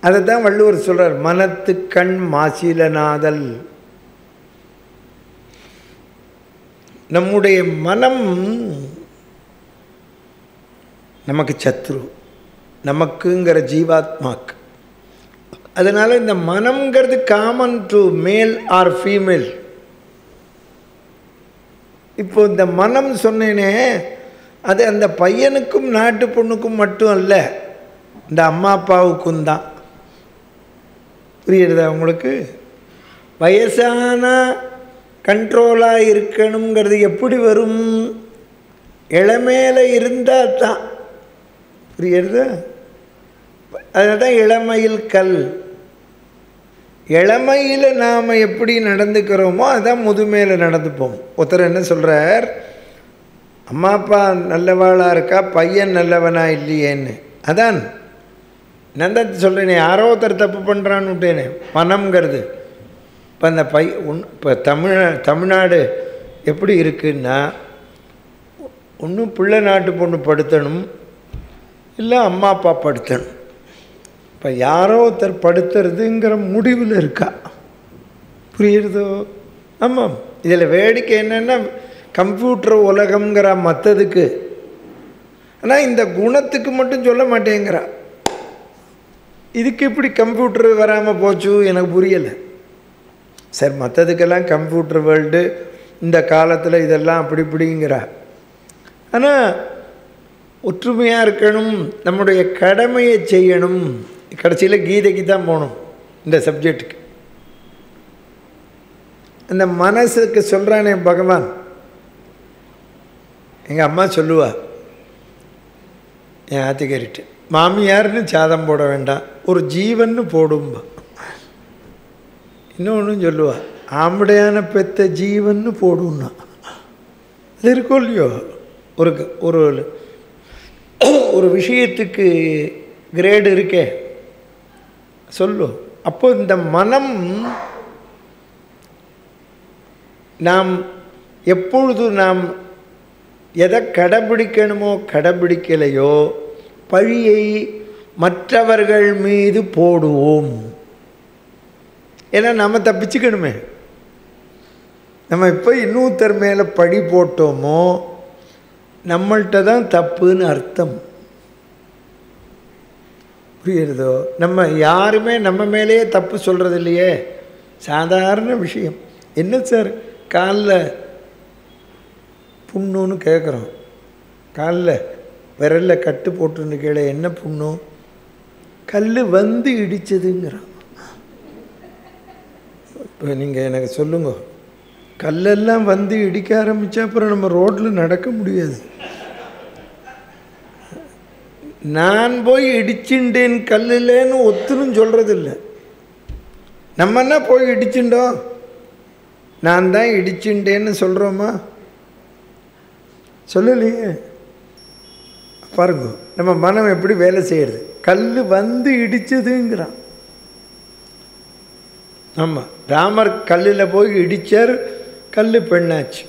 அதை தான் வள்ளுவர் சொல்கிறார், மனத்து கண் மாசிலனாதல். நம்முடைய மனம் நமக்கு சத்ரு, நமக்குங்கிற ஜீவாத்மாக்கு. அதனால் இந்த மனம்ங்கிறது common to male or female. இப்போ இந்த மனம் சொன்னேனே, அது அந்த பையனுக்கும் நாட்டு பொண்ணுக்கும் மட்டும் அல்ல, இந்த அம்மா அப்பாவுக்கும் தான். புரியுறதா உங்களுக்கு? வயசான கண்ட்ரோலாக இருக்கணுங்கிறது எப்படி வரும்? இளமையில் இருந்தால் தான். புரியுறதா? அதுதான் இளமையில் கல். இளமையில் நாம் எப்படி நடந்துக்கிறோமோ அதான் முதுமையில் நடந்துப்போம். ஒருத்தர் என்ன சொல்கிறார், அம்மா அப்பா நல்லவாளாக இருக்கா, பையன் நல்லவனா இல்லையேன்னு. அதான் நான் தான் சொல்கிறேனே, யாரோ ஒருத்தர் தப்பு பண்ணுறான்னு விட்டேனே. மனம்ங்கிறது இப்போ அந்த இப்போ தமிழ்நாடு எப்படி இருக்குன்னா, ஒன்றும் பிள்ளை நாட்டு பொண்ணு படுத்தணும், இல்லை அம்மா அப்பா படுத்தணும். இப்போ யாரோ ஒருத்தர் படுத்துறதுங்கிற முடிவில் இருக்கா. புரியுறதோ? ஆமாம். இதில் வேடிக்கை என்னென்னா, கம்ப்யூட்டர் உலகம்ங்கிற மற்றதுக்கு, ஆனால் இந்த குணத்துக்கு மட்டும் சொல்ல மாட்டேங்கிறா. இதுக்கு எப்படி கம்ப்யூட்டர் வராமல் போச்சு எனக்கு புரியலை. சரி, மற்றதுக்கெல்லாம் கம்ப்யூட்டர் வேர்ல்டு இந்த காலத்தில் இதெல்லாம் அப்படி இப்படிங்கிறா. ஆனால் ஒற்றுமையாக இருக்கணும், நம்முடைய கடமையை செய்யணும். கடைசியில் கீதைக்கு தான் போகணும் இந்த சப்ஜெக்டுக்கு. அந்த மனசுக்கு சொல்கிறானே பகவான். எங்கள் அம்மா சொல்லுவா, என் ஆத்திகரிட்டு, மாமியார்னு சாதம் போட வேண்டாம், ஒரு ஜீவன்னு போடும்பா. இன்னொன்று சொல்லுவா, ஆம்படையான பெத்த ஜீவன்னு போடுன்னா. அது இருக்கும் இல்லையோ? ஒரு ஒரு விஷயத்துக்கு கிரேடு இருக்கே, சொல்லு. அப்போ இந்த மனம் நாம் எப்பொழுது நாம் எதை கடைபிடிக்கணுமோ கடைபிடிக்கலையோ பழியை மற்றவர்கள் மீது போடுவோம். ஏன்னா நம்ம தப்பிச்சுக்கணுமே. நம்ம இப்போ இன்னொருத்தர் மேலே பழி போட்டோமோ நம்மள்கிட்ட தான் தப்புன்னு அர்த்தம். புரியுறதோ? நம்ம யாருமே நம்ம மேலேயே தப்பு சொல்கிறது இல்லையே. சாதாரண விஷயம். என்ன சார் காலில் புண்ணுன்னு கேட்குறோம், காலில் விரலில் கட்டு போட்டுன்னு கேளு, என்ன புண்ணு? கல் வந்து இடித்ததுங்கிறான். இப்போ நீங்கள் எனக்கு சொல்லுங்க, கல்லெல்லாம் வந்து இடிக்க ஆரம்பித்தா அப்புறம் நம்ம ரோட்டில் நடக்க முடியாது. நான் போய் இடிச்சுட்டேன் கல்லுலேன்னு ஒத்துணும் சொல்கிறதில்ல. நம்ம என்ன போய் இடிச்சுட்டோம், நான் தான் இடிச்சுட்டேன்னு சொல்கிறோமா? சொல்லலையே. பாருங்க நம்ம மனம் எப்படி வேலை செய்கிறது. கல் வந்து இடித்ததுங்கிறான். ஆமாம், ராமர் கல்லில் போய் இடித்தார், கல் பெண்ணாச்சு.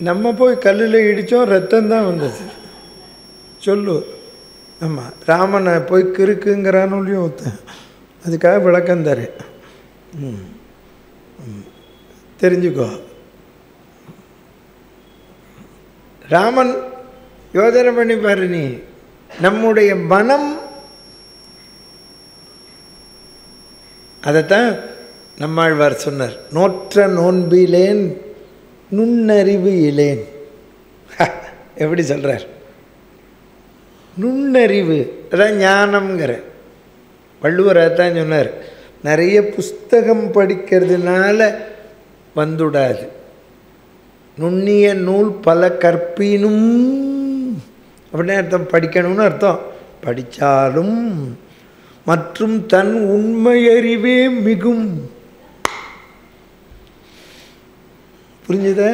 நம்ம போய் கல்லில் இடித்தோம், ரத்தம்தான் வந்தது. சொல்லு. ஆமாம், ராமனை போய் கிறுக்குங்கிறான்னு இல்லையோ ஒருத்தன், அதுக்காக விளக்கம் தரேன். தெரிஞ்சுக்கோ. ராமன் யோசனை பண்ணி பாரு நீ. நம்முடைய மனம் அதைத்தான் நம்மாழ்வார் சொன்னார், நோற்ற நோன்பிலேன் நுண்ணறிவு இலேன். எப்படி சொல்கிறார்? நுண்ணறிவு அதான் ஞானம்ங்கிற. வள்ளுவர் அதான் சொன்னார், நிறைய புஸ்தகம் படிக்கிறதுனால வந்துடாது, நுண்ணிய நூல் பல கற்பினும் அப்படின்னு அர்த்தம். படிக்கணும்னு அர்த்தம். படித்தாலும் மற்றும் தன் உண்மையறிவே மிகும். புரிஞ்சுதா?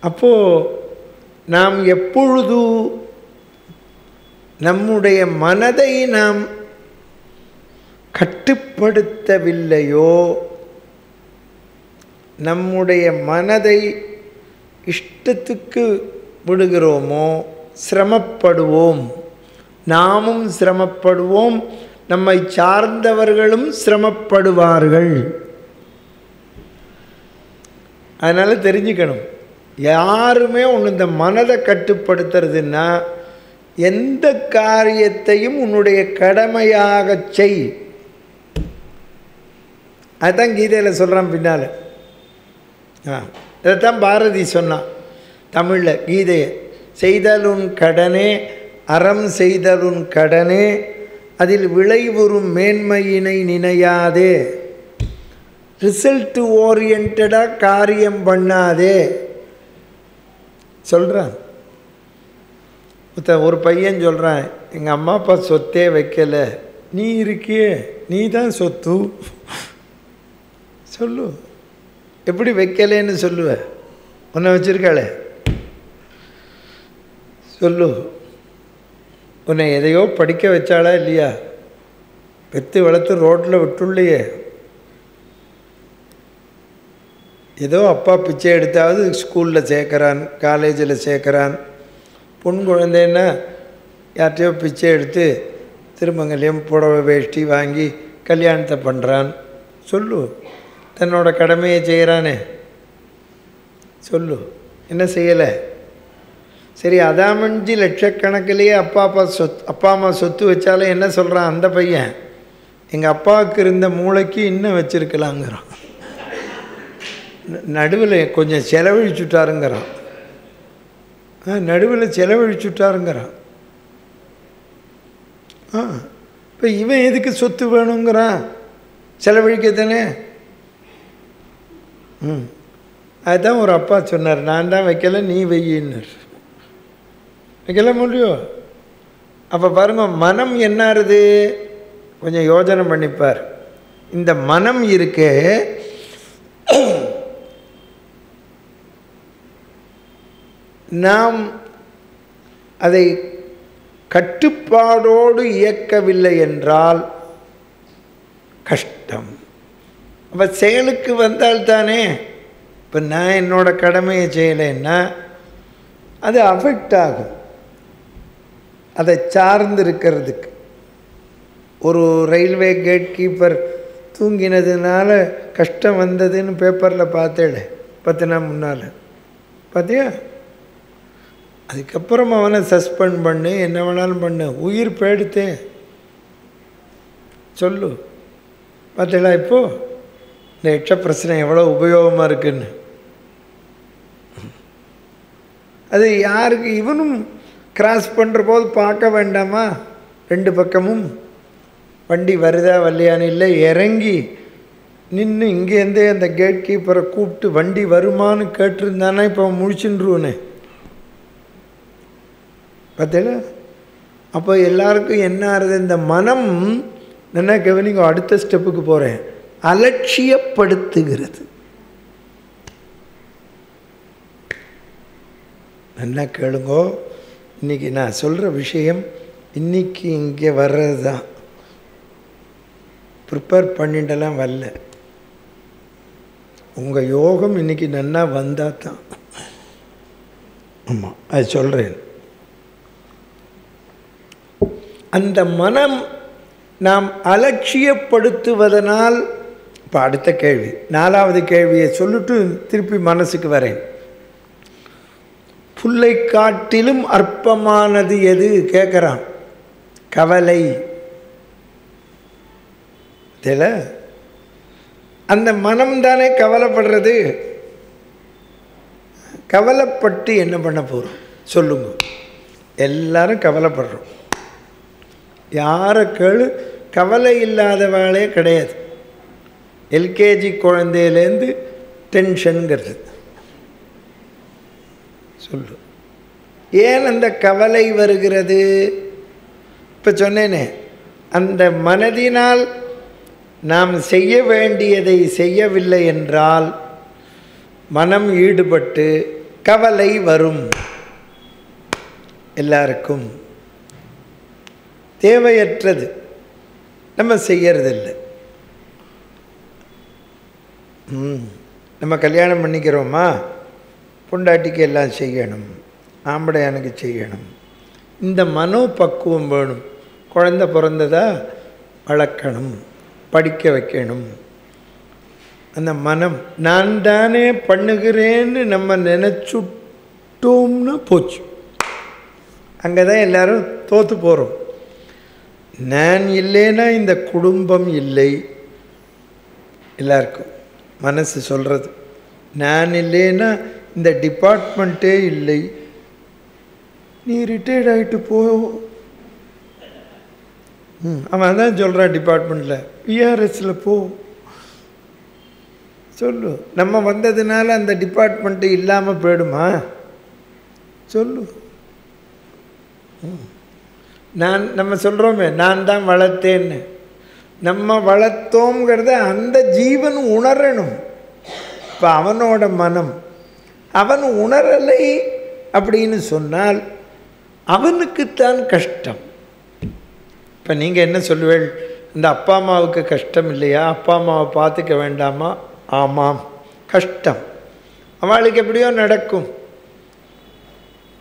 அப்போது நாம் எப்பொழுது நம்முடைய மனதை நாம் கட்டுப்படுத்தவில்லையோ, நம்முடைய மனதை இஷ்டத்துக்கு விடுகிறோமோ சிரமப்படுவோம். நாமும் சிரமப்படுவோம், நம்மை சார்ந்தவர்களும் சிரமப்படுவார்கள். அதனால் தெரிஞ்சுக்கணும், யாருமே ஒன்று இந்த மனதை கட்டுப்படுத்துறதுன்னா எந்த காரியத்தையும் உன்னுடைய கடமையாக செய். அதுதான் கீதையில் சொல்கிறான் பின்னால். இதைத்தான் பாரதி சொன்னான் தமிழில் கீதையை. செய்தலுன் கடனே அறம் செய்தலுன் கடனே அதில் விளைவுறும் மேன்மையினை நினையாதே. ரிசல்ட் ஓரியன்டாக காரியம் பண்ணாதே சொல்கிறான். ஒரு பையன் சொல்கிறான், எங்கள் அம்மா அப்பா சொத்தே வைக்கலை, நீ இருக்கியே, நீ தான் சொத்து. சொல்லு, எப்படி வைக்கலேன்னு சொல்லுவ? உன்னை வச்சிருக்காளே சொல்லு. உன்னை எதையோ படிக்க வச்சாளா இல்லையா? பெற்று வளர்த்து ரோட்டில் விட்டுள்ளையே. ஏதோ அப்பா பிச்சை எடுத்தாவது ஸ்கூலில் சேர்க்குறான், காலேஜில் சேர்க்குறான். பொன் குழந்தைன்னா யார்கிட்டையோ பிச்சை எடுத்து திருமங்கல்யம் புடவை வேஷ்டி வாங்கி கல்யாணத்தை பண்ணுறான். சொல்லு, தன்னோட கடமையை செய்கிறானே சொல்லு. என்ன செய்யலை? சரி, அதாமஞ்சி லட்சக்கணக்கிலேயே அப்பா அம்மா சொத்து வச்சாலும் என்ன சொல்கிறான் அந்த பையன்? எங்கள் அப்பாவுக்கு இருந்த மூளைக்கு இன்னும் வச்சுருக்கலாங்கிறான். நடுவில் கொஞ்சம் செலவழிச்சுட்டாருங்கிறான். நடுவில் செலவழிச்சுட்டாருங்கிறான். இப்போ இவன் எதுக்கு சொத்து வேணுங்கிறான்? செலவழிக்கத்தானே. அதுதான் ஒரு அப்பா சொன்னார், நான் தான் வைக்கலை, நீ வையின்னார். வைக்கல முடியும். அப்போ பாருங்க, மனம் என்னாருது? கொஞ்சம் யோஜனை பண்ணிப்பார். இந்த மனம் இருக்கே, நாம் அதை கட்டுப்பாடோடு இயக்கவில்லை என்றால் கஷ்டம். அப்போ செயலுக்கு வந்தால்தானே. இப்போ நான் என்னோடய கடமையை செய்யலைன்னா அது அஃபெக்ட் ஆகும். அதை சார்ந்து இருக்கிறதுக்கு ஒரு ரயில்வே கேட் கீப்பர் தூங்கினதுனால கஷ்டம் வந்ததுன்னு பேப்பரில் பார்த்தேன் 10 நாள் முன்னால். பார்த்தியா? அதுக்கப்புறம் அவனை சஸ்பெண்ட் பண்ணு, என்ன வேணாலும் பண்ணு, உயிர் போயிடுத்தே. சொல்லு. பார்த்தீங்களா இப்போது இந்த எச்ச பிரச்சனை எவ்வளோ உபயோகமாக இருக்குன்னு? அது யாருக்கு? இவனும் கிராஸ் பண்ணுற போது பார்க்க வேண்டாமா? 2 பக்கமும் வண்டி வருதா வரலையான்னு இல்லை, இறங்கி நின்று இங்கேருந்தே அந்த கேட் கீப்பரை கூப்பிட்டு வண்டி வருமானு கேட்டிருந்தானா இப்போ முழிச்சுருவனே. பார்த்தீங்களா? அப்போ எல்லாருக்கும் என்ன ஆகுது? இந்த மனம் என்ன கவனிங்க, அடுத்த ஸ்டெப்புக்கு போகிறேன், அலட்சியப்படுத்துகிறது. நல்லா கேளுங்கோ, இன்றைக்கி நான் சொல்கிற விஷயம் இன்றைக்கி இங்கே வர்றது தான். ப்ரிப்பேர் பண்ணிட்டெல்லாம் வரல. உங்கள் யோகம் இன்றைக்கி நன்னா வந்தால் தான். ஆமாம், அது சொல்கிறேன். அந்த மனம் நாம் அலட்சியப்படுத்துவதனால், இப்போ அடுத்த கேள்வி, 4வது கேள்வியை சொல்லிட்டு திருப்பி மனசுக்கு வரேன். புல்லை காட்டிலும் அற்பமானது எது கேட்குறான்? கவலை. தெரியல, அந்த மனம்தானே கவலைப்படுறது. கவலைப்பட்டு என்ன பண்ண போகிறோம் சொல்லுங்க? எல்லாரும் கவலைப்படுறோம். யாரை கேளு, கவலை இல்லாதவாளே கிடையாது. எல்கேஜி குழந்தையிலேருந்து டென்ஷனுங்கிறது. சொல்லு, ஏன் அந்த கவலை வருகிறது? இப்போ சொன்னேனே, அந்த மனதினால் நாம் செய்ய வேண்டியதை செய்யவில்லை என்றால் மனம் ஈடுபட்டு கவலை வரும். எல்லாருக்கும் தேவையற்றது நம்ம செய்யறதில்லை. நம்ம கல்யாணம் பண்ணிக்கிறோமா, பொண்டாட்டிக்கு எல்லாம் செய்யணும், ஆம்படையானுக்கு செய்யணும். இந்த மனோபக்குவம் வேணும். குழந்தை பிறந்ததா, வளர்க்கணும், படிக்க வைக்கணும். அந்த மனம் நான் தானே பண்ணுகிறேன்னு நம்ம நினச்சுட்டோம்னா போச்சு. அங்கே தான் எல்லோரும் தோற்று போகிறோம். நான் இல்லைன்னா இந்த குடும்பம் இல்லை. எல்லாருக்கும் மனசு சொல்கிறது, நான் இல்லைன்னா இந்த டிபார்ட்மெண்ட்டே இல்லை. நீ ரிட்டையர்ட் ஆகிட்டு போ. அவன் தான் சொல்கிறான், டிபார்ட்மெண்ட்டில் பிஆர்எஸில் போ சொல்லு. நம்ம வந்ததுனால அந்த டிபார்ட்மெண்ட்டு இல்லாமல் போயிடுமா? சொல்லு. நம்ம சொல்கிறோமே, நான் தான் வளர்த்தேன்னு. நம்ம வளர்த்தோங்கிறத அந்த ஜீவன் உணரணும். இப்போ அவனோட மனம் அவன் உணரலை அப்படின்னு சொன்னால் அவனுக்குத்தான் கஷ்டம். இப்போ நீங்கள் என்ன சொல்லுவேள்? இந்த அப்பா அம்மாவுக்கு கஷ்டம் இல்லையா? அப்பா அம்மாவை பார்த்துக்க வேண்டாமா? ஆமாம், கஷ்டம். அவளுக்கு எப்படியோ நடக்கும்.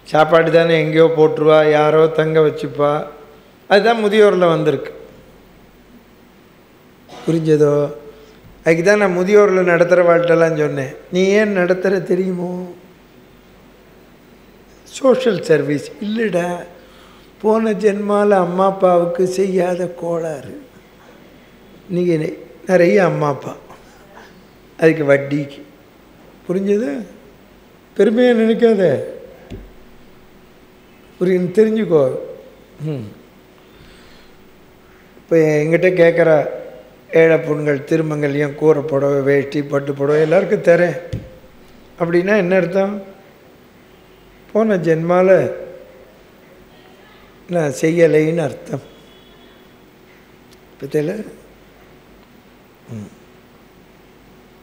சாப்பாடு தானே எங்கேயோ போட்டுருவா, யாரோ தங்க வச்சுப்பா. அதுதான் முதியோரில் வந்திருக்கு. புரிஞ்சதோ? அதுக்கு தான் நான் முதியோரில் நடத்துகிற வாழ்க்கெல்லாம் சொன்னேன். நீ ஏன் நடத்துகிற தெரியுமோ? சோஷியல் சர்வீஸ் இல்லைடா. போன ஜென்மாவில் அம்மா அப்பாவுக்கு செய்யாத கோளாறு. நீங்கள் நிறைய அம்மா அப்பா, அதுக்கு வட்டிக்கு. புரிஞ்சது? பெருமையாக நினைக்காத, தெரிஞ்சுக்கோ. இப்போ என்கிட்ட கேட்குற ஏழை பொண்ணுங்கள் திருமங்கல்யம், கூரை புடவை, வேஷ்டி, பட்டு புடவை எல்லாருக்கும் தரேன் அப்படின்னா என்ன அர்த்தம்? போன ஜென்மாவில் நான் செய்யலைன்னு அர்த்தம். பத்தியில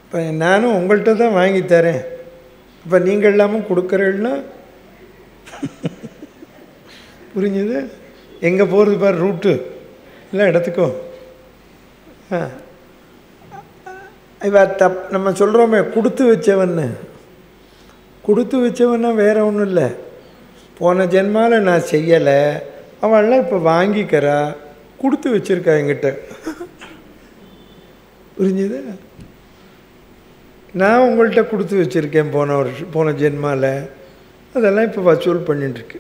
இப்போ நானும் உங்கள்கிட்ட தான் வாங்கி தரேன். இப்போ நீங்கள் இல்லாமல் கொடுக்குறேன்னா புரிஞ்சுது? எங்கே போகிறது பார் ரூட்டு, இல்லை இடத்துக்கோ. நம்ம சொல்கிறோமே கொடுத்து வச்சவன்னு. கொடுத்து வச்சவன்னா வேறு ஒன்றும் இல்லை. போன ஜென்மாவில் நான் செய்யலை, அவள்லாம் இப்போ வாங்கிக்கிறா, கொடுத்து வச்சுருக்கா என்கிட்ட. புரிஞ்சுது? நான் உங்கள்கிட்ட கொடுத்து வச்சுருக்கேன் போன ஜென்மாவில். அதெல்லாம் இப்போ வசூல் பண்ணிட்டுருக்கு.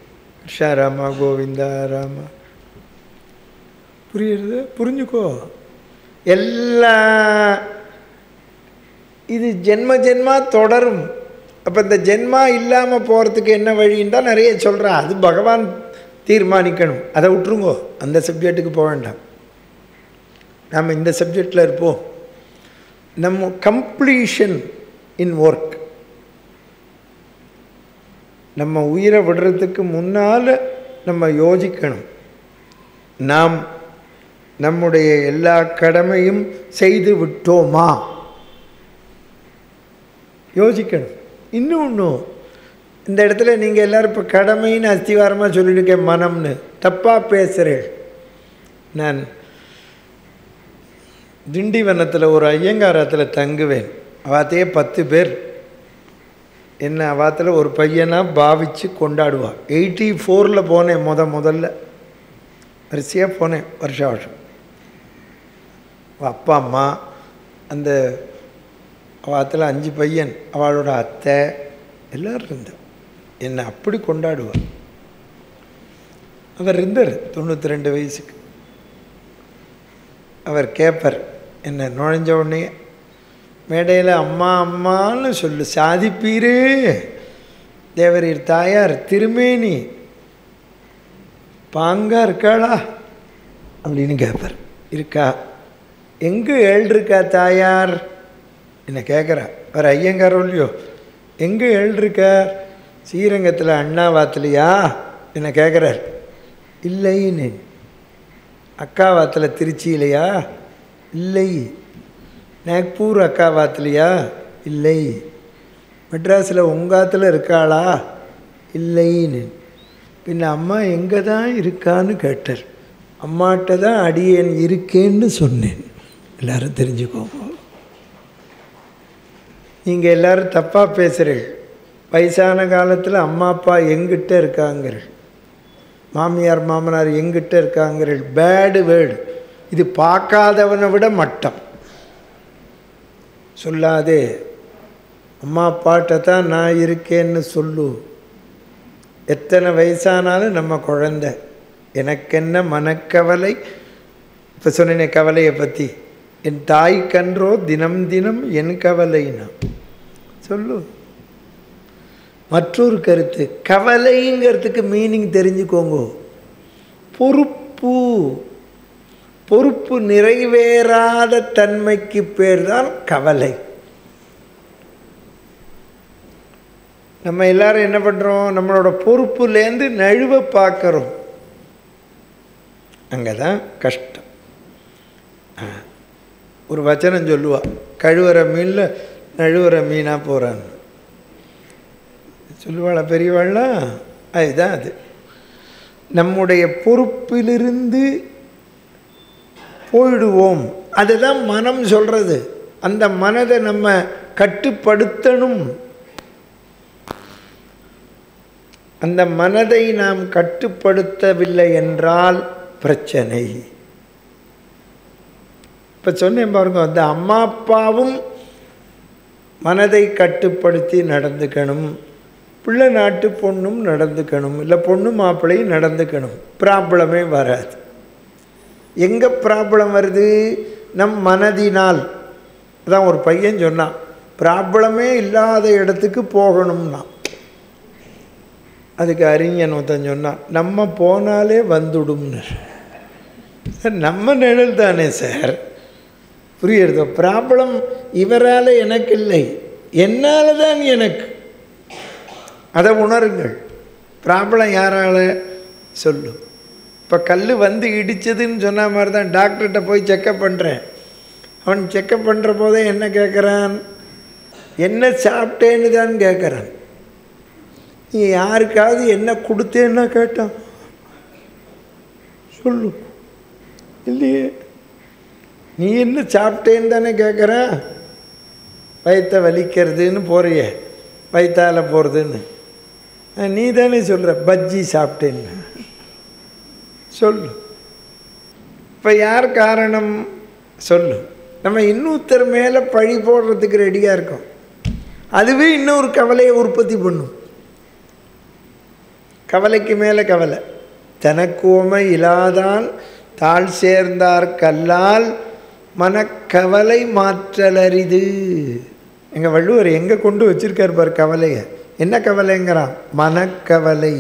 ஷாராமா கோவிந்தா ராமா. புரியுறது? புரிஞ்சுக்கோ. எல்லாம் இது ஜென்ம ஜென்மா தொடரும். அப்போ இந்த ஜென்மா இல்லாமல் போகிறதுக்கு என்ன வழின்னு தான் நிறைய சொல்கிறான். அது பகவான் தீர்மானிக்கணும். அதை விட்டுருங்கோ, அந்த சப்ஜெக்டுக்கு போக வேண்டாம். நாம் இந்த சப்ஜெக்டில் இருப்போம். நம்ம கம்ப்ளீஷன் இன் ஒர்க். நம்ம உயிரை விடுறதுக்கு முன்னால் நம்ம யோசிக்கணும், நாம் நம்முடைய எல்லா கடமையும் செய்து விட்டோமா? யோசிக்கணும். இன்னொன்று, இந்த இடத்துல நீங்கள் எல்லோரும் இப்போ கடமைன்னு அஸ்திவாரமாக சொல்லியிருக்கேன், மனம்னு தப்பாக பேசுகிறேன். நான் திண்டிவனத்தில் ஒரு ஐயங்காரத்தில் தங்குவேன். அவாத்தையே 10 பேர் என்ன அவாத்தில் ஒரு பையனாக பாவித்து கொண்டாடுவாள். 84 போனேன், முதல்ல வரிசையாக போனேன், வருஷம். அப்பா அம்மா, அந்த அவாத்தில் 5 பையன், அவளோட அத்தை எல்லோரும் இருந்தார். என்னை அப்படி கொண்டாடுவார். அவர் இருந்தார் 92 வயசுக்கு. அவர் கேட்பார், என்னை நுழைஞ்ச உடனே மேடையில் அம்மா அம்மான்னு சொல்லு, சாதிப்பீரே தேவரீர் தாயார் திருமேனி பாங்கா இருக்காளா அப்படின்னு கேட்பார். இருக்கா? எங்கே இருக்கா தாயார் என்ன கேட்குறா. அவர் ஐயங்காரோ இல்லையோ, எங்கே இருக்கார்? ஸ்ரீரங்கத்தில் அண்ணாவாத்துலையா என்ன கேட்குறார். இல்லைன்னு. அக்காவாத்தில் திருச்சியிலையா? இல்லை. நாக்பூர் அக்காவாத்துலையா? இல்லை. மெட்ராஸில் உங்காத்தில் இருக்காளா? இல்லைன்னு. பின்ன அம்மா எங்கே தான் இருக்கான்னு கேட்டார். அம்மாட்ட தான் அடியேன் இருக்கேன்னு சொன்னேன். எல்லோரும் தெரிஞ்சுக்கோங்க. நீங்கள் எல்லோரும் தப்பாக பேசுகிறீர்கள். வயசான காலத்தில் அம்மா அப்பா எங்கிட்ட இருக்காங்கிறீர்கள், மாமியார் மாமனார் எங்கிட்ட இருக்காங்கிறீர்கள். Pad word. இது பார்க்காதவனை விட மட்டம். சொல்லாதே, அம்மா அப்பாட்ட தான் நான் இருக்கேன்னு சொல்லு. எத்தனை வயசானாலும் நம்ம குழந்தை. எனக்கென்ன மனக்கவலை. இப்போ சொன்னேனே கவலையை பற்றி, என் தாய் கன்றோ தினம் தினம் என் கவலைனா சொல்லு. மற்றொரு கருத்து, கவலைங்கிறதுக்கு மீனிங் தெரிஞ்சுக்கோங்க. பொறுப்பு. பொறுப்பு நிறைவேறாத தன்மைக்கு பேர் தான் கவலை. நம்ம எல்லாரும் என்ன பண்ணுறோம், நம்மளோட பொறுப்புலேருந்து நழுவ பார்க்குறோம். அங்கே தான் கஷ்டம். ஒரு வச்சனம் சொல்லுவா, கழுவுற மீனில் நழுவுற மீனாக போகிறான்னு சொல்லுவாளா பெரியவாள்லாம். அதுதான் அது. நம்முடைய பொறுப்பிலிருந்து போயிடுவோம். அதுதான் மனம் சொல்கிறது. அந்த மனதை நம்ம கட்டுப்படுத்தணும். அந்த மனதை நாம் கட்டுப்படுத்தவில்லை என்றால் பிரச்சனை. இப்போ சொன்னேன் பாருங்க, அந்த அம்மா அப்பாவும் மனதை கட்டுப்படுத்தி நடந்துக்கணும். பிள்ளை நாட்டு பொண்ணும் நடந்துக்கணும், இல்லை பொண்ணு மாப்பிள்ளையும் நடந்துக்கணும். ப்ராப்ளமே வராது. எங்கே ப்ராப்ளம் வருது? நம் மனதினால். அதான் ஒரு பையன் சொன்னான், ப்ராப்ளமே இல்லாத இடத்துக்கு போகணும்னா. அதுக்கு அறிஞன் ஒருத்தன் சொன்னான், நம்ம போனாலே வந்துடும்னு. நம்ம நிழல் தானே சார், புரியுறதோ? ப்ராப்ளம் இவரால் எனக்கு இல்லை, என்னால் தான் எனக்கு. அதை உணருங்கள். ப்ராப்ளம் யாரால் சொல்லு. இப்போ கல் வந்து இடித்ததுன்னு சொன்ன மாதிரி தான் டாக்டர்கிட்ட போய் செக்கப் பண்ணுறேன். அவன் செக்கப் பண்ணுற போதே என்ன கேட்குறான்? என்ன சாப்பிட்டேன்னு தான் கேட்குறான். நீ யாருக்காவது என்ன கொடுத்தேன்னா கேட்டான் சொல்லு. இல்லையே, நீ என்ன சாப்பிட்டேன்னு தானே கேட்குற. வயிற்றை வலிக்கிறதுன்னு போறிய, வயிற்றால் போகிறதுன்னு நீ தானே சொல்கிற. பஜ்ஜி சாப்பிட்டேன்னு சொல்லு. இப்போ யார் காரணம் சொல்லு. நம்ம இன்னொருத்தர் மேலே பழி போடுறதுக்கு ரெடியாக இருக்கோம். அதுவே இன்னொரு கவலையை உற்பத்தி பண்ணும். கவலைக்கு மேலே கவலை. தனக்கோமை இலாதான் தாழ் சேர்ந்தார் கல்லால் மனக்கவலை மாற்றலரிது. எங்கள் வள்ளுவர் எங்கே கொண்டு வச்சிருக்கார் பார் கவலையை. என்ன கவலைங்கிறான்? மனக்கவலை.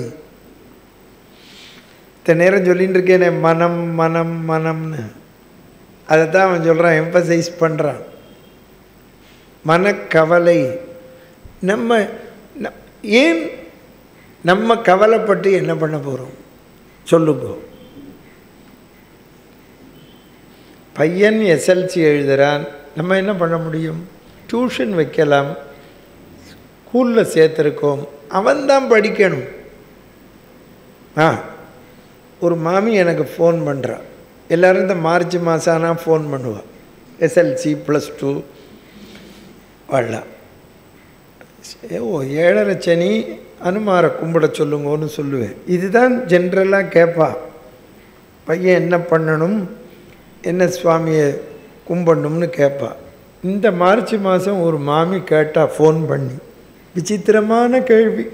இத்தனை நேரம் சொல்லின்னு இருக்கேனே மனம் மனம் மனம்னு, அதை தான் அவன் சொல்கிறான், எம்பசைஸ் பண்ணுறான். மனக்கவலை. நம்ம ஏன் நம்ம கவலைப்பட்டு என்ன பண்ண போகிறோம் சொல்லுங்க. பையன் எஸ்எல்சி எழுதுகிறான், நம்ம என்ன பண்ண முடியும்? டியூஷன் வைக்கலாம், ஸ்கூலில் சேர்த்துருக்கோம், அவன்தான் படிக்கணும். ஒரு மாமி எனக்கு ஃபோன் பண்ணுறான். எல்லோரும் இந்த மார்ச் மாதம் ஆனால் ஃபோன் பண்ணுவாள். எஸ்எல்சி +2 வாழலாம். 7:30 சனி அனுமார கும்பிட சொல்லுங்கன்னு சொல்லுவேன். இதுதான் ஜென்ரலாக கேட்பா. பையன் என்ன பண்ணணும், என்ன சுவாமியை கும்பிடணும்னு கேட்பா. இந்த மார்ச் மாதம் ஒரு மாமி கேட்டா ஃபோன் பண்ணி, விசித்திரமான கேள்வி.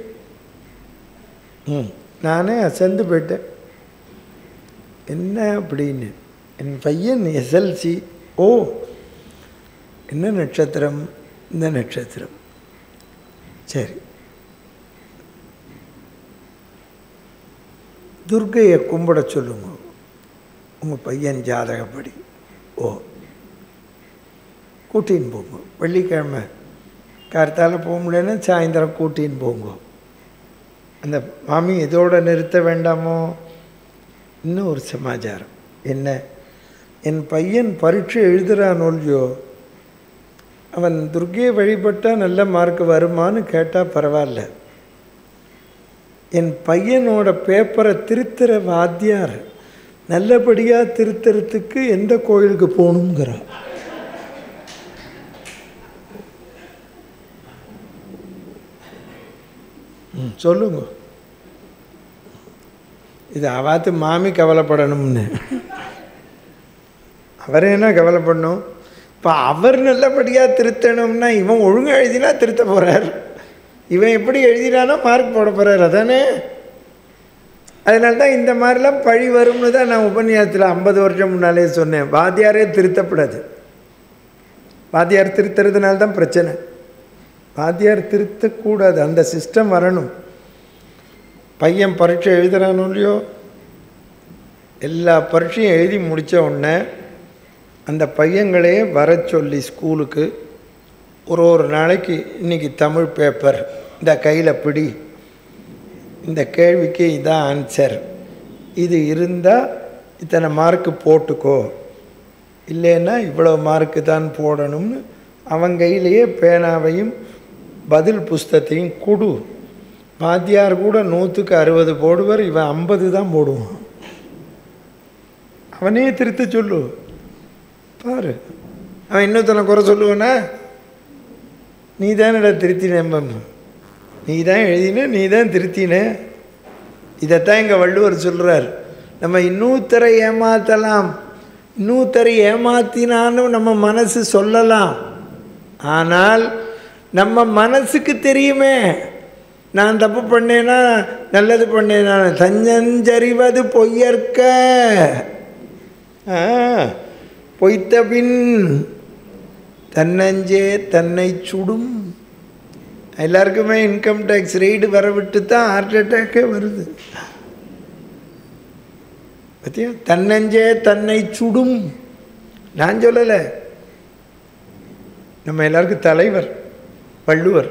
நானே அசந்து போயிட்டேன். என்ன அப்படின்னு. என் பையன் எஸ்எல்சி. ஓ, என்ன நட்சத்திரம்? இந்த நட்சத்திரம். சரி, துர்க்கையை கும்பிட சொல்லுங்க உங்கள் பையன் ஜாதகப்படி. ஓ, கூட்டின்னு போங்க. வெள்ளிக்கிழமை கார்த்தால போக முடியலன்னா சாயந்தரம் கூட்டின்னு போங்க. அந்த மாமி இதோடு நிறுத்த வேண்டாமோ? இன்னும் ஒரு சமாச்சாரம். என்ன, என் பையன் பரீட்சை எழுதுகிறானோ இல்லையோ, அவன் துர்க்கையை வழிபட்டால் நல்ல மார்க் வருமானு கேட்டால் பரவாயில்ல. என் பையனோட பேப்பரை திருத்துற வாத்தியார் நல்லபடியாக திருத்துறதுக்கு எந்த கோயிலுக்கு போகணுங்கிறார். சொல்லுங்க. இது அவாத்து மாமி கவலைப்படணும்னு. அவரே என்ன கவலைப்படணும்? இப்போ அவர் நல்லபடியாக திருத்தணும்னா இவன் ஒழுங்காக எழுதினா திருத்த போகிறார். இவன் எப்படி எழுதினானோ மார்க் போட போகிறார். அதானே? அதனால தான் இந்த மாதிரிலாம் பழி வரும்னு தான் நான் உபன்யாசத்தில் 50 வருஷம் முன்னாலே சொன்னேன். வாத்தியாரே திருத்தப்படாது. வாத்தியார் திருத்துறதுனால தான் பிரச்சனை. வாத்தியார் திருத்தக்கூடாது. அந்த சிஸ்டம் வரணும். பையன் பரீட்சை எழுதுறானோ இல்லையோ, எல்லா பரீட்சையும் எழுதி முடித்த உடனே அந்த பையங்களே வர சொல்லி ஸ்கூலுக்கு ஒரு நாளைக்கு இன்றைக்கி தமிழ் பேப்பர் இந்த கையில் பிடி, இந்த கேள்விக்கு இதான் ஆன்சர், இது இருந்தால் இத்தனை மார்க்கு போட்டுக்கோ, இல்லைன்னா இவ்வளோ மார்க்கு தான் போடணும்னு அவன் கையிலேயே பேனாவையும் பதில் புஸ்தத்தையும் கொடு. வாத்தியார் கூட 100க்கு 60 போடுவார், இவன் 50 தான் போடுவான். அவனே திருத்த சொல்லு பாரு. அவன் இன்னொருத்தனை குறை சொல்லுவானா? நீ தானடா திருத்தின, நீ தான் எழுதின, நீ தான் திருத்தின. இதைத்தான் எங்கள் வள்ளுவர் சொல்கிறார். நம்ம இன்னொருத்தரை ஏமாற்றலாம், இன்னொருத்தரை ஏமாத்தினாலும் நம்ம மனசு சொல்லலாம். ஆனால் நம்ம மனசுக்கு தெரியுமே நான் தப்பு பண்ணேனா நல்லது பண்ணேனா. தஞ்சஞ்சறிவது பொய்யற்க பொய்த்த பின் தன்னஞ்சே தன்னை சுடும். எல்லாருக்குமே இன்கம் டேக்ஸ் ரெய்டு வர விட்டு தான் ஹார்ட் அட்டாக்கே வருது. பார்த்தியா? தன்னஞ்சே தன்னை சுடும். நான் சொல்லலை, நம்ம எல்லாருக்கும் தலைவர் வள்ளுவர்.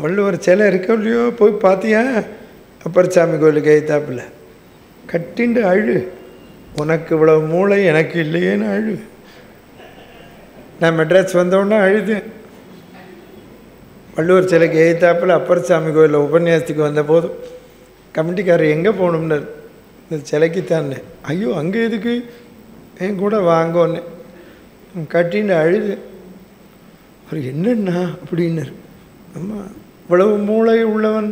வள்ளுவர் சிலை இருக்க இல்லையோ போய் பார்த்தியா? அப்பர்சாமி கோயிலுக்கு எய்த்தாப்புல கட்டிண்டு அழு. உனக்கு இவ்வளோ மூளை எனக்கு இல்லையேன்னு அழு. நான் மெட்ராஸ் வந்தோடனே அழுதேன். வள்ளுவர் சிலைக்கு எய்த்தாப்பில் அப்பர்சாமி கோயிலில் உபன்யாசத்துக்கு வந்த போதும் கமிட்டிக்காரர் எங்கே போகணும்னு இந்த சிலைக்கு தானே. ஐயோ அங்கே எதுக்கு, என் கூட வாங்கோன்னு கட்டின்னு அழுது. அவர் என்னன்னா அப்படின்னாரு. அம்மா இவ்வளவு மூளை உள்ளவன்,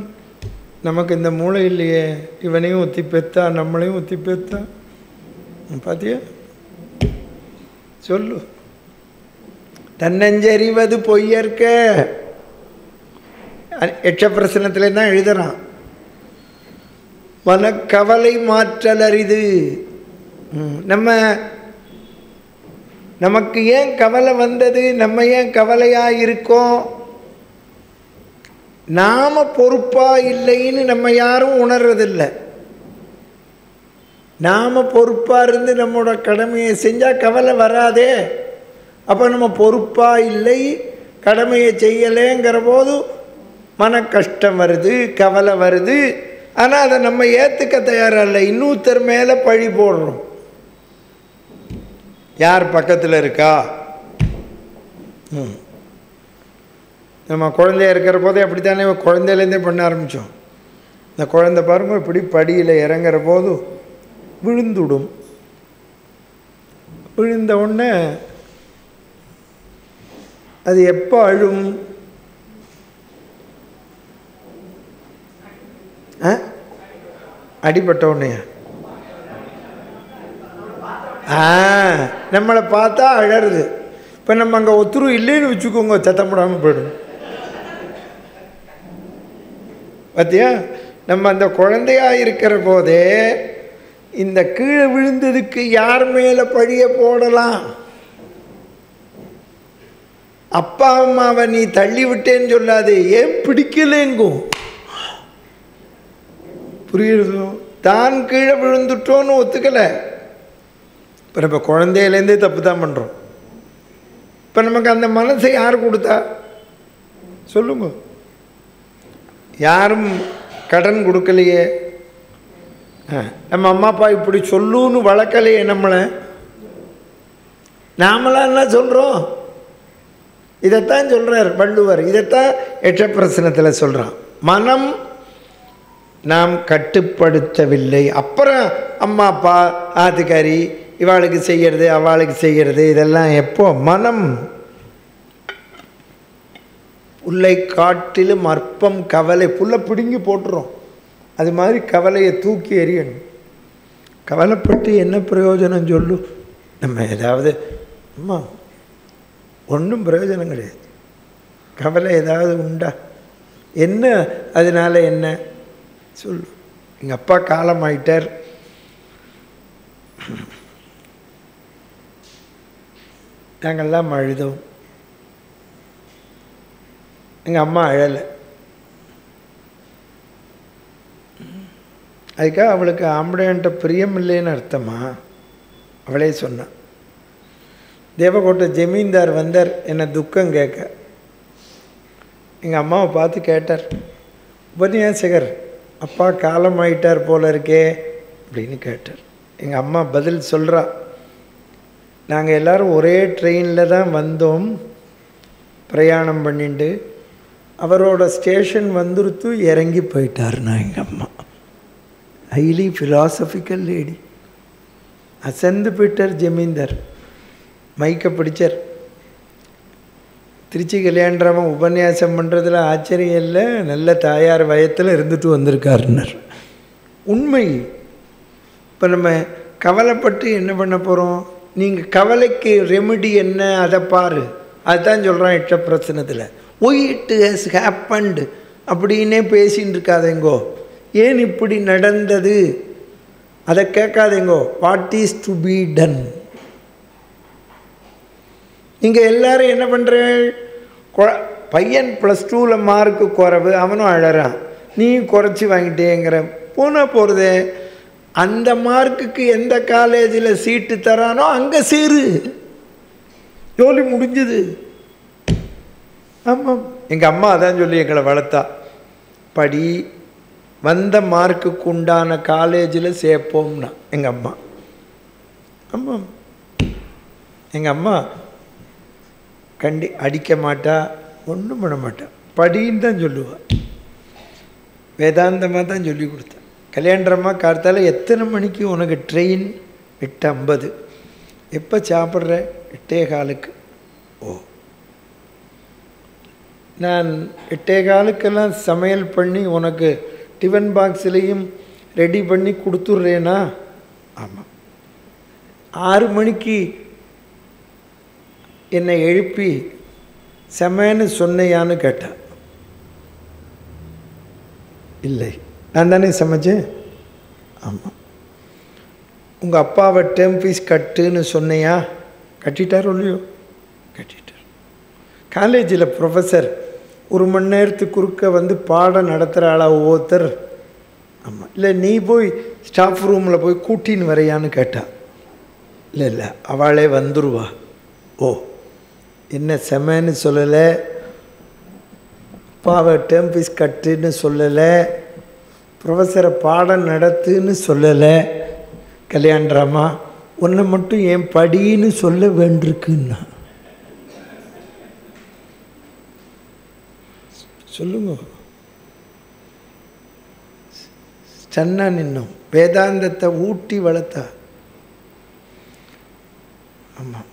நமக்கு இந்த மூளை இல்லையே. இவனையும் ஒத்தி பெத்தா நம்மளையும் ஒத்தி பெத்தா. பார்த்தியா? சொல்லு. தன்னஞ்சறிவது பொய்யற்க எச்ச பிரசனத்திலே தான் எழுதுறான். மனக்கவலை மாற்றல் அரிது. நமக்கு ஏன் கவலை வந்தது, நம்ம ஏன் கவலையாக இருக்கோம்? நாம் பொறுப்பாக இல்லைன்னு நம்ம யாரும் உணர்றதில்லை. நாம் பொறுப்பாக இருந்து நம்மளோட கடமையை செஞ்சால் கவலை வராதே. அப்போ நம்ம பொறுப்பாக இல்லை, கடமையை செய்யலைங்கிற போது மன கஷ்டம் வருது, கவலை வருது. ஆனால் அதை நம்ம ஏற்றுக்க தயாராக இல்லை. இன்னொருத்தர் மேலே பழி போடுறோம். யார் பக்கத்தில் இருக்கா? நம்ம குழந்தைய இருக்கிற போதே அப்படித்தானே குழந்தையிலேருந்தே பண்ண ஆரம்பித்தோம். இந்த குழந்தை பாருங்க இப்படி படியில் இறங்குற போது விழுந்துடும். விழுந்த உடனே அது எப்போ அழும்? அடிபட்ட உடனே நம்மளை பார்த்தா அழறது. இப்போ நம்ம அங்கே ஒத்துரும் இல்லைன்னு வச்சுக்கோங்க, சத்தம் போடாமல் போயிடும். பார்த்தியா? நம்ம அந்த குழந்தையாக இருக்கிற போதே இந்த கீழே விழுந்ததுக்கு யார் மேலே பழிய போடலாம்? அப்பா அம்மாவை நீ தள்ளி விட்டேன்னு சொல்லாது, ஏன் பிடிக்கலேங்கும். புரியுறதோ? தான் கீழே விழுந்துட்டோன்னு ஒத்துக்கலை. இப்போ நம்ம குழந்தையிலேருந்தே தப்பு தான் பண்ணுறோம். இப்போ நமக்கு அந்த மனசை யார் கொடுத்தா சொல்லுங்க? யாரும் கடன் கொடுக்கலையே. நம்ம அம்மா அப்பா இப்படி சொல்லுன்னு வளர்க்கலையே நம்மளை. நாமளாம் என்ன சொல்கிறோம்? இதைத்தான் சொல்கிறார் வள்ளுவர். இதைத்தான் எட்ட பிரசனத்தில் சொல்கிறான். மனம் நாம் கட்டுப்படுத்தவில்லை. அப்புறம் அம்மா அப்பா ஆத்துக்காரி இவாளுக்கு செய்கிறது அவளுக்கு செய்கிறது இதெல்லாம் எப்போ? மனம். புல்லை காட்டிலும் அற்பம் கவலை. புல்லை பிடுங்கி போட்டுரும். அது மாதிரி கவலையை தூக்கி எறியணும். கவலைப்பட்டு என்ன பிரயோஜனம் சொல்லு? நம்ம ஏதாவது அம்மா ஒன்றும் பிரயோஜனம் கிடையாது. கவலை ஏதாவது உண்டா? என்ன அதனால் என்ன சொல்லு. எங்கள் அப்பா காலமாயிட்டார். நாங்கள்லாம் அழுதோம். எங்கள் அம்மா அழலை. அதுக்காக அவளுக்கு ஆம்படையன்ட்ட பிரியம் இல்லைன்னு அர்த்தமா? அவளே சொன்னான். தேவகோட்டை ஜமீன்தார் வந்தார் என்னை துக்கம் கேட்க. எங்கள் அம்மாவை பார்த்து கேட்டார், உபன்யாசகர் அப்பா காலமாயிட்டார் போல இருக்கே அப்படின்னு கேட்டார். எங்கள் அம்மா பதில் சொல்கிறா, நாங்கள் எல்லோரும் ஒரே ட்ரெயினில் தான் வந்தோம், பிரயாணம் பண்ணிட்டு அவரோட ஸ்டேஷன் வந்துருத்து இறங்கி போயிட்டார்னா. எங்கள் அம்மா ஹைலி ஃபிலாசபிக்கல் லேடி. அசந்து போயிட்டார் ஜமீன்தார். மைக்கை பிடிச்சார். திருச்சி கல்யாணராமன் உபன்யாசம் பண்ணுறதுல ஆச்சரியம் இல்லை, நல்ல தாயார் வயத்தில் இருந்துட்டு வந்திருக்காருன்னார். உண்மை. இப்போ நம்ம கவலைப்பட்டு என்ன பண்ண போகிறோம்? நீங்கள் கவலைக்கு ரெமெடி என்ன அதை பாரு. அதுதான் சொல்கிறான் இட்ட பிரச்சனத்தில். ஒய் இட் ஹஸ் ஹேப்பன்டு அப்படின்னே பேசின்னு இருக்காதேங்கோ. ஏன் இப்படி நடந்தது அதை கேட்காதேங்கோ. What is to be done? நீங்கள் எல்லோரும் என்ன பண்ணுறேன்? பையன் +2 மார்க்கு குறைவு, அவனும் அழறான், நீ குறைச்சி வாங்கிட்டேங்கிற. போனால் போகிறதே, அந்த மார்க்குக்கு எந்த காலேஜில் சீட்டு தரானோ அங்கே சேரு, ஜோலி முடிஞ்சது. ஆமாம், எங்கள் அம்மா அதான் சொல்லி எங்களை வளர்த்தா. படி, வந்த மார்க்குக்கு உண்டான காலேஜில் சேர்ப்போம்னா எங்கள் அம்மா. ஆமாம், எங்கள் அம்மா அடிக்க மாட்டா, ஒன்றும் பண்ண மாட்டா, படின்னு தான் சொல்லுவாள். வேதாந்தமாக தான் சொல்லி கொடுத்தேன். கல்யாணரம்மா கார்த்தால எத்தனை மணிக்கு உனக்கு ட்ரெயின்? 8:50. எப்போ சாப்பிட்ற? 8:15. ஓ, நான் 8:15 சமையல் பண்ணி உனக்கு டிஃபன் பாக்ஸ்லேயும் ரெடி பண்ணி கொடுத்துட்றேனா? ஆமாம். 6 மணிக்கு என்னை எழுப்பி செமன்னு சொன்னையான்னு கேட்டேன். இல்லை, நான் தானே சமைச்சேன். ஆமாம். உங்கள் அப்பாவை டேர்ம் ஃபீஸ் கட்டுன்னு சொன்னையா? கட்டிட்டார் இல்லையோ? கட்டிட்டார். காலேஜில் ப்ரொஃபஸர் 1 மணி நேரத்துக்கு குறுக்க வந்து பாடம் நடத்துகிற ஆளா ஒவ்வொருத்தர்? ஆமாம். இல்லை, நீ போய் ஸ்டாஃப் ரூமில் போய் கூட்டின்னு வரையான்னு கேட்டா. இல்லை, அவளே வந்துடுவா. ஓ, என்ன செமன்னு சொல்லலை, அப்பாவை டேர்ம் ஃபீஸ் கட்டுன்னு சொல்லலை, ப்ரொஃபஸரை பாடம் நடத்துன்னு சொல்லலை. கல்யாணராமா, உன்னை மட்டும் ஏன் படின்னு சொல்ல வேண்டியிருக்குன்னா சொல்லுங்க. சன்னா நின்னும் வேதாந்தத்தை ஊட்டி வளர்த்தா. ஆமாம்,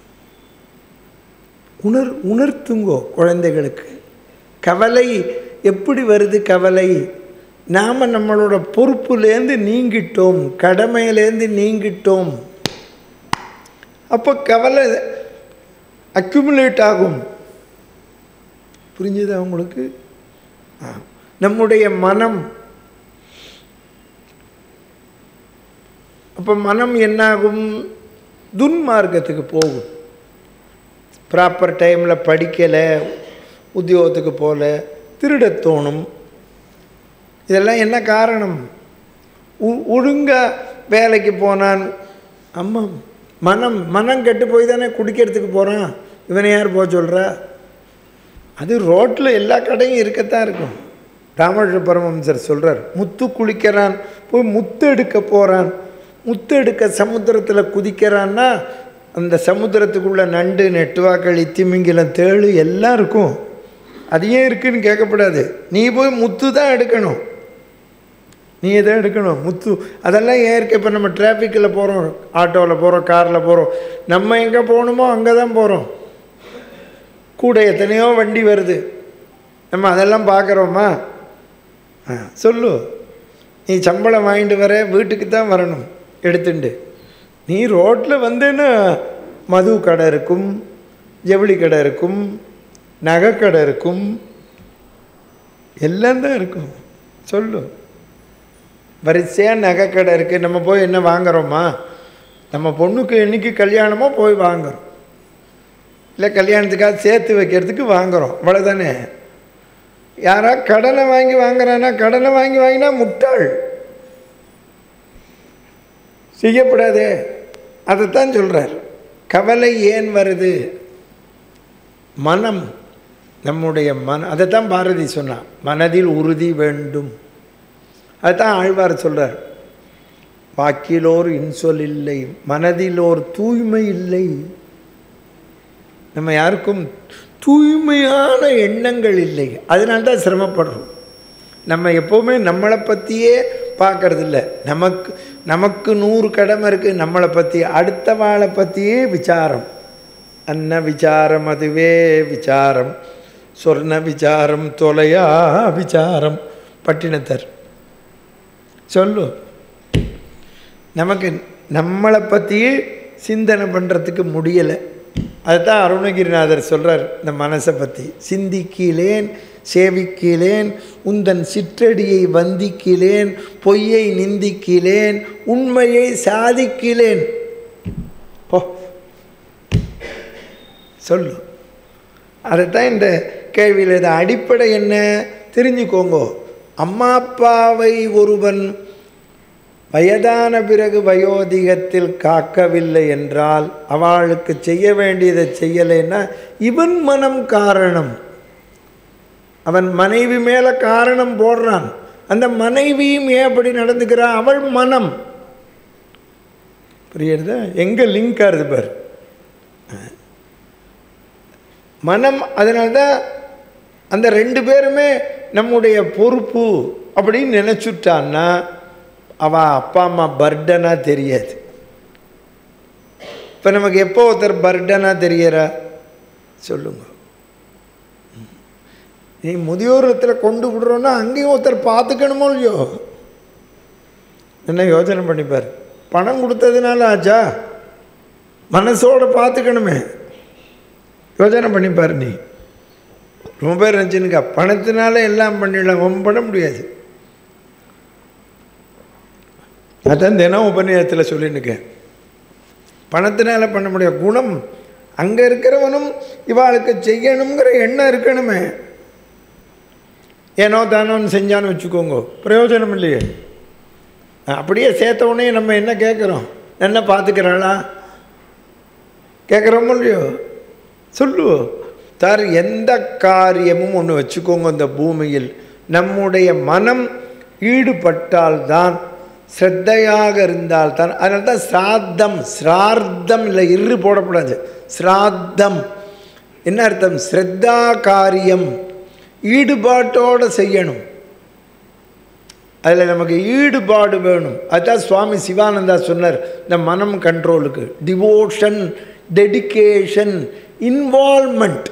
உணர்த்துங்கோ குழந்தைகளுக்கு. கவலை எப்படி வருது? கவலை நாம் நம்மளோட பொறுப்புலேருந்து நீங்கிட்டோம், கடமையிலேருந்து நீங்கிட்டோம். அப்போ கவலை அக்யூமுலேட் ஆகும். புரிஞ்சுதா உங்களுக்கு? நம்முடைய மனம், அப்போ மனம் என்னாகும்? துன்மார்க்கத்துக்கு போகும். ப்ராப்பர் டைமில் படிக்கலை, உத்தியோகத்துக்கு போகல, திருட தோணும். இதெல்லாம் என்ன காரணம்? ஒழுங்காக வேலைக்கு போனான். ஆமாம், மனம் கெட்டு போய் தானே குடிக்கிறதுக்கு போகிறான். இவனை யார் போக சொல்கிறா? அது ரோட்டில் எல்லா கடையும் இருக்கத்தான் இருக்கும். ராமகிருஷ்ண பரமஹம்சர் சொல்கிறார், முத்து குளிக்கிறான், போய் முத்து எடுக்க போகிறான். முத்து எடுக்க சமுத்திரத்தில் குதிக்கிறான்னா அந்த சமுத்திரத்துக்குள்ளே நண்டு, நெட்டுவாக்கள், திமிங்கிலம், தேள் எல்லாம் இருக்கும். அது ஏன் இருக்குதுன்னு கேட்கக்கூடாது. நீ போய் முத்து தான் எடுக்கணும், நீ தான் எடுக்கணும் முத்து. அதெல்லாம் ஏன் இருக்குது? இப்போ நம்ம டிராஃபிக்கில் போகிறோம், ஆட்டோவில் போகிறோம், காரில் போகிறோம், நம்ம எங்கே போகணுமோ அங்கே தான் போகிறோம். கூட எத்தனையோ வண்டி வருது, நம்ம அதெல்லாம் பார்க்குறோமா? சொல்லு. நீ சம்பளம் வாங்கிட்டு வர வீட்டுக்கு தான் வரணும் எடுத்துட்டு. நீ ரோட்டில் வந்தேன்னா மது கடை இருக்கும், ஜவுளி கடை இருக்கும், நகை கடை இருக்கும், எல்லாம் தான் இருக்கும். சொல்லு, வரிசையாக நகை கடை இருக்குது. நம்ம போய் என்ன வாங்குகிறோமா? நம்ம பொண்ணுக்கு என்னைக்கு கல்யாணமோ போய் வாங்குகிறோம், இல்லை கல்யாணத்துக்காக சேர்த்து வைக்கிறதுக்கு வாங்குகிறோம், அவ்வளோதானே. யாரா கடனை வாங்கி வாங்குறானா? கடனை வாங்கி வாங்கினா முட்டாள், செய்யப்படாதே. அதைத்தான் சொல்கிறார். கவலை ஏன் வருது? மனம், நம்முடைய அதைத்தான் பாரதி சொன்னான், மனதில் உறுதி வேண்டும். அதுதான் ஆழ்வார் சொல்கிறார், வாக்கிலோர் இன்சொல் இல்லை, மனதிலோர் தூய்மை இல்லை. நம்ம யாருக்கும் தூய்மையான எண்ணங்கள் இல்லை, அதனால்தான் சிரமப்படுறோம். நம்ம எப்போவுமே நம்மளை பற்றியே பார்க்கறதில்ல. நமக்கு 100 கடமை இருக்குது நம்மளை பற்றி. அடுத்த வாழை பற்றியே விசாரம். அன்ன விசாரம் அதுவே விசாரம், சொர்ண விசாரம் தொலையா விசாரம். பட்டினத்தர் சொல்லு, நமக்கு நம்மளை பற்றியே சிந்தனை பண்ணுறதுக்கு முடியலை. அதுதான் அருணகிரிநாதர் சொல்கிறார் இந்த மனசை பற்றி. சிந்திக்கிலேன் சேவிக்கிலேன், உந்தன் சிற்றடியை வந்திக்கிலேன், பொய்யை நிந்திக்கிலேன், உண்மையை சாதிக்கிலேன். போ சொல்லு. அதைத்தான் இந்த கேள்வியில் இது அடிப்படை என்ன தெரிஞ்சுக்கோங்க. அம்மா அப்பாவை ஒருவன் வயதான பிறகு வயோதிகத்தில் காக்கவில்லை என்றால், அவளுக்கு செய்ய வேண்டியதை செய்யலைன்னா இவன் மனம் காரணம். அவன் மனைவி மேலே காரணம் போடுறான். அந்த மனைவியும் ஏன் அப்படி நடந்துக்கிறான்? அவள் மனம். புரியுறதா? எங்கே லிங்க் ஆகுது பார், மனம். அதனால்தான் அந்த 2 பேருமே நம்முடைய பொறுப்பு அப்படின்னு நினச்சுட்டான்னா அவள் அப்பா அம்மா பர்டனாக தெரியாது. இப்போ நமக்கு எப்போ ஒருத்தர் பர்டனாக தெரியறா சொல்லுங்க? நீ முதியோரத்தில் கொண்டு விடுறோன்னா அங்கேயும் ஒருத்தர் பார்த்துக்கணுமோ இல்லையோ? என்ன யோசனை பண்ணிப்பார். பணம் கொடுத்ததுனால ஆச்சா? மனசோட பார்த்துக்கணுமே. யோசனை பண்ணிப்பார். நீ ரொம்ப பேர் நினச்சினுக்கா பணத்தினால எல்லாம் பண்ணிடலாம். ரொம்ப பண்ண முடியாது. அதான் தினம் உபநியாயத்தில் சொல்லினுக்கேன். பணத்தினால பண்ண முடியாது. குணம் அங்கே இருக்கிறவனும் இவாளுக்கு செய்யணுங்கிற எண்ணம் இருக்கணுமே. ஏனோ தானோன்னு செஞ்சான்னு வச்சுக்கோங்க, பிரயோஜனம் இல்லையே. அப்படியே சேர்த்த உடனே நம்ம என்ன கேட்குறோம்? என்ன பார்த்துக்கிறாளா கேட்குறோமோ இல்லையோ? சொல்லுவோம் சார். எந்த காரியமும் ஒன்று வச்சுக்கோங்க, இந்த பூமியில் நம்முடைய மனம் ஈடுபட்டால்தான், ஸ்ரத்தையாக இருந்தால்தான். அதனால தான் சிராத்தம், சிரார்த்தம் இல்லை, இரு போடக்கூடாது. சிராத்தம் என்ன அர்த்தம்? ஸ்ரத்தா காரியம், ஈடுபாட்டோடு செய்யணும். அதில் நமக்கு ஈடுபாடு வேணும். அதுதான் சுவாமி சிவானந்தா சொன்னார் இந்த மனம் கண்ட்ரோலுக்கு. Devotion, dedication, involvement.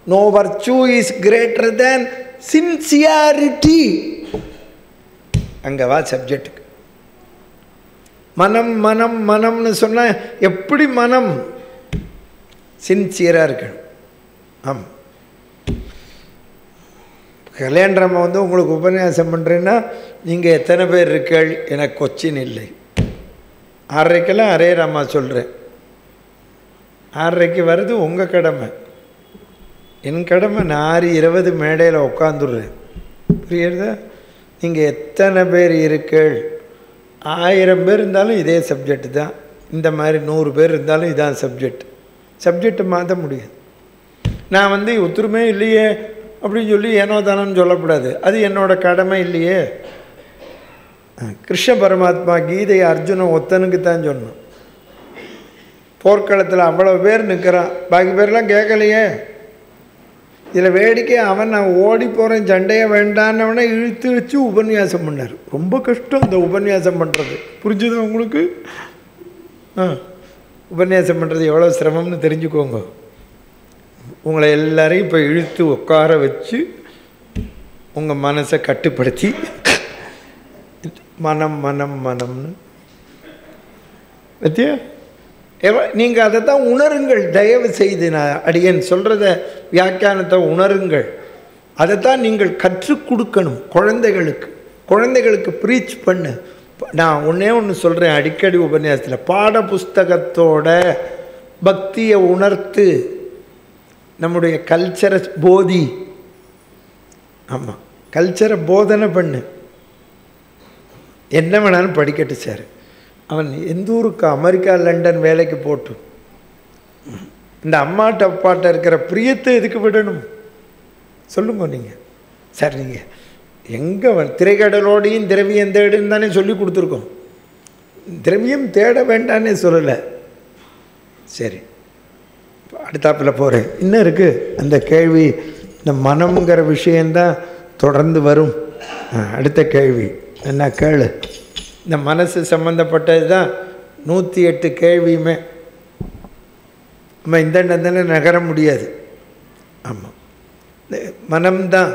No virtue is greater than sincerity. அங்கே வா சப்ஜெக்டுக்கு. மனம் மனம் மனம்னு சொன்னால் எப்படி மனம் சின்சியராக இருக்கணும். ஆமாம். கல்யாணம் வந்து உங்களுக்கு உபன்யாசம் பண்ணுறேன்னா நீங்கள் எத்தனை பேர் இருக்கீள்? எனக்கு கொச்சின் இல்லை. 6:30 அரே ராமா சொல்கிறேன். 6:30 வருது உங்கள் கடமை. என் கடமை நான் 20 மேடையில் உட்காந்துடுறேன். புரியுறதா? நீங்கள் எத்தனை பேர் இருக்கீள்? 1000 பேர் இருந்தாலும் இதே சப்ஜெக்ட் தான். இந்த மாதிரி 100 பேர் இருந்தாலும் இதான் சப்ஜெக்டை மாற்ற முடியாது. நான் வந்து ஒத்துருமே இல்லையே அப்படின்னு சொல்லி ஏனோ தானோன்னு சொல்லக்கூடாது. அது என்னோடய கடமை இல்லையே. கிருஷ்ண பரமாத்மா கீதை அர்ஜுனன் ஒத்தனுக்கு தான் சொன்னான். போர்க்களத்தில் அவ்வளோ பேர் நிற்கிறான், பாக்கி பேர்லாம் கேட்கலையே. இதில் வேடிக்கை, அவன் நான் ஓடி போகிறேன் சண்டையை வேண்டான்னவனை இழுத்து வச்சு உபன்யாசம் பண்ணார். ரொம்ப கஷ்டம் இந்த உபன்யாசம் பண்ணுறது. புரிஞ்சுது உங்களுக்கு? உபன்யாசம் பண்ணுறது எவ்வளோ சிரமம்னு தெரிஞ்சுக்கோங்க. உங்களை எல்லாரையும் இப்போ இழுத்து உட்கார வச்சு உங்கள் மனசை கட்டுப்படுத்தி மனம் மனம் மனம்னு பத்தியா நீங்கள் அதை தான் உணருங்கள். தயவு செய்து நான் அடியேன் சொல்கிறத வியாக்கியானத்தை உணருங்கள். அதைத்தான் நீங்கள் கற்றுக் கொடுக்கணும் குழந்தைகளுக்கு ப்ரீச் பண்ணு. நான் ஒன்று சொல்கிறேன் அடிக்கடி உபன்யாசத்தில், பாட புஸ்தகத்தோட பக்தியை உணர்த்து, நம்முடைய கல்ச்சரை போதி. ஆமாம், கல்ச்சரை போதனை பண்ணு. என்ன வேணாலும் படிக்கட்டு சார். அவன் எந்த ஊருக்கு, அமெரிக்கா லண்டன் வேலைக்கு போட்டு இந்த அம்மாட்ட அப்பாட்ட இருக்கிற பிரியத்தை எதுக்கு விடணும் சொல்லுங்க நீங்கள். சார் நீங்கள் எங்கே திரைக்கடலோடையும் திரவியம் தேடுன்னு தானே சொல்லி கொடுத்துருக்கோம். திரவியம் தேட வேண்டான்னே சொல்லலை. சரி, அடுத்தாப்பில் போகிறேன். இன்னும் இருக்குது அந்த கேள்வி. இந்த மனம்ங்கிற விஷயந்தான் தொடர்ந்து வரும். அடுத்த கேள்வி என்ன கேளு. இந்த மனசு சம்மந்தப்பட்டது தான் 108 கேள்வியுமே. நம்ம இந்த தானே நகர முடியாது. ஆமாம், மனம்தான்